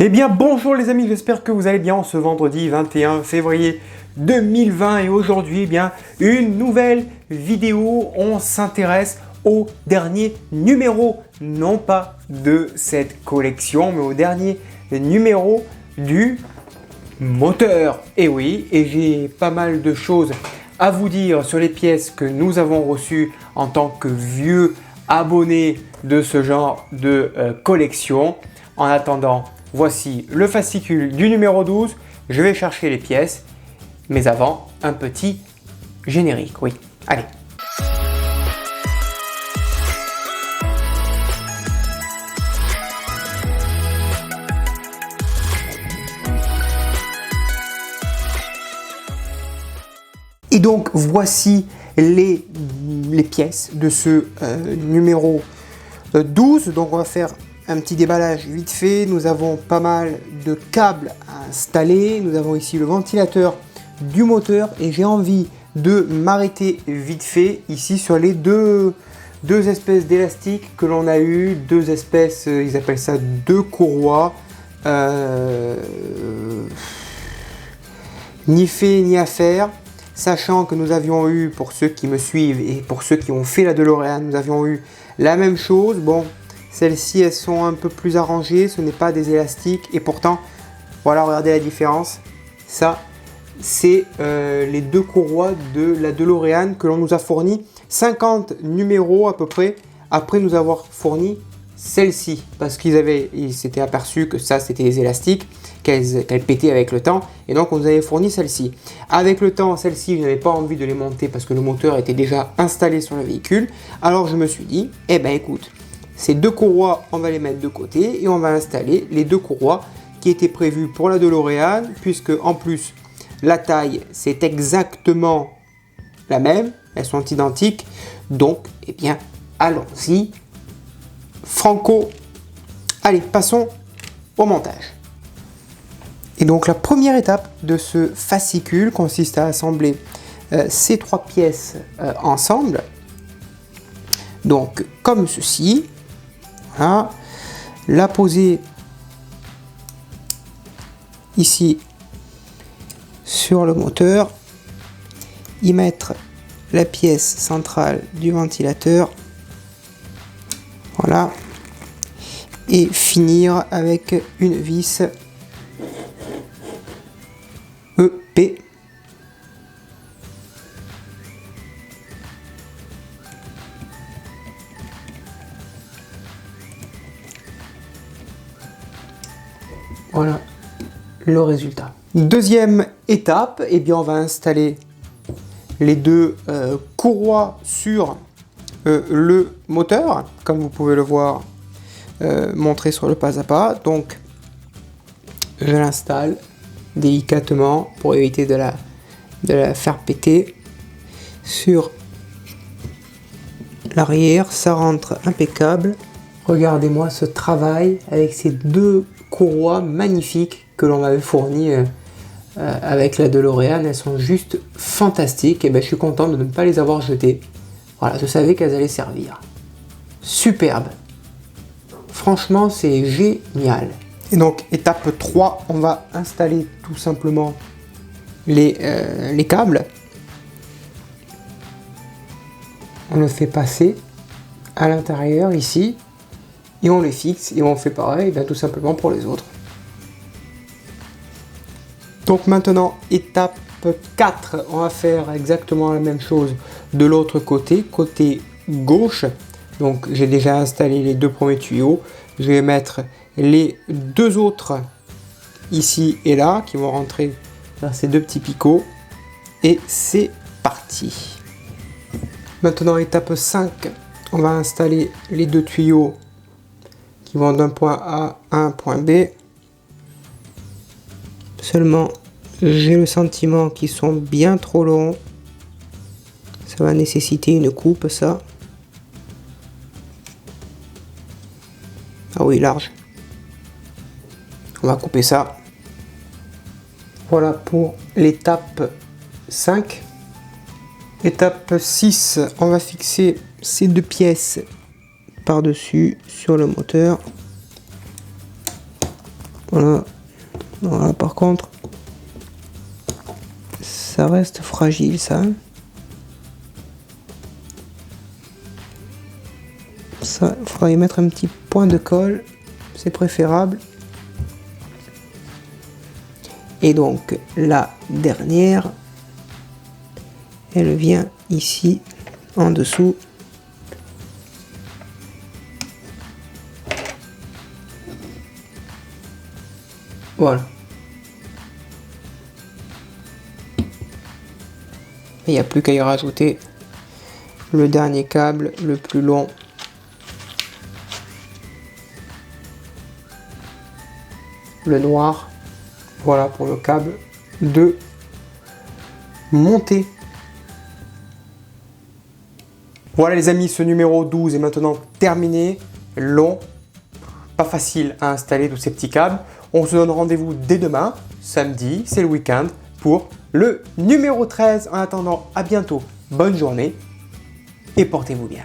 Eh bien bonjour les amis, j'espère que vous allez bien en ce vendredi 21 février 2020 et aujourd'hui eh bien une nouvelle vidéo. On s'intéresse au dernier numéro, non pas de cette collection mais au dernier numéro du moteur. Et oui, et j'ai pas mal de choses à vous dire sur les pièces que nous avons reçues en tant que vieux abonnés de ce genre de collection. En attendant, voici le fascicule du numéro 12. Je vais chercher les pièces, mais avant, un petit générique. Oui, allez. Et donc, voici les pièces de ce numéro 12. Donc, on va faire un petit déballage vite fait. Nous avons pas mal de câbles à installer. Nous avons ici le ventilateur du moteur et j'ai envie de m'arrêter vite fait ici sur les deux espèces d'élastiques que l'on a eu, deux espèces, ils appellent ça deux courroies. Ni fait ni à faire, sachant que nous avions eu, pour ceux qui me suivent et pour ceux qui ont fait la DeLorean, nous avions eu la même chose. Bon, celles-ci, elles sont un peu plus arrangées, ce n'est pas des élastiques. Et pourtant, voilà, regardez la différence. Ça, c'est les deux courroies de la DeLorean que l'on nous a fourni 50 numéros à peu près, après nous avoir fourni celle-ci. Parce ils s'étaient aperçus que ça, c'était des élastiques, qu'elles pétaient avec le temps. Et donc, on nous avait fourni celle-ci. Avec le temps, celle-ci, je n'avais pas envie de les monter parce que le moteur était déjà installé sur le véhicule. Alors, je me suis dit, eh ben écoute, ces deux courroies, on va les mettre de côté et on va installer les deux courroies qui étaient prévues pour la DeLorean, puisque en plus la taille c'est exactement la même, elles sont identiques. Donc, eh bien, allons-y, franco. Allez, passons au montage. Et donc la première étape de ce fascicule consiste à assembler ces trois pièces ensemble. Donc, comme ceci. Voilà. La poser ici sur le moteur, y mettre la pièce centrale du ventilateur, voilà, et finir avec une vis EP. Voilà le résultat. Deuxième étape, eh bien on va installer les deux courroies sur le moteur, comme vous pouvez le voir montré sur le pas à pas. Donc je l'installe délicatement pour éviter de la faire péter sur l'arrière. Ça rentre impeccable. Regardez-moi ce travail avec ces deux courroies magnifiques que l'on m'avait fournies avec la DeLorean. Elles sont juste fantastiques et ben, je suis content de ne pas les avoir jetées. Voilà, je savais qu'elles allaient servir. Superbe. Franchement, c'est génial. Et donc, étape 3, on va installer tout simplement les câbles. On le fait passer à l'intérieur ici. Et on les fixe et on fait pareil bien, tout simplement pour les autres. Donc maintenant, étape 4, on va faire exactement la même chose de l'autre côté, côté gauche. Donc j'ai déjà installé les deux premiers tuyaux. Je vais mettre les deux autres ici et là qui vont rentrer dans ces deux petits picots. Et c'est parti. Maintenant, étape 5, on va installer les deux tuyaux qui vont d'un point A à un point B. Seulement, j'ai le sentiment qu'ils sont bien trop longs. Ça va nécessiter une coupe, ça. Ah oui, large. On va couper ça. Voilà pour l'étape 5. Étape 6, on va fixer ces deux pièces par-dessus sur le moteur. Voilà. Voilà, par contre, ça reste fragile, ça. Ça, il faudra y mettre un petit point de colle, c'est préférable. Et donc, la dernière, elle vient ici, en dessous. Voilà. Il n'y a plus qu'à y rajouter le dernier câble, le plus long. Le noir. Voilà pour le câble de montée. Voilà les amis, ce numéro 12 est maintenant terminé. Long, pas facile à installer tous ces petits câbles. On se donne rendez-vous dès demain, samedi, c'est le week-end, pour le numéro 13. En attendant, à bientôt, bonne journée et portez-vous bien.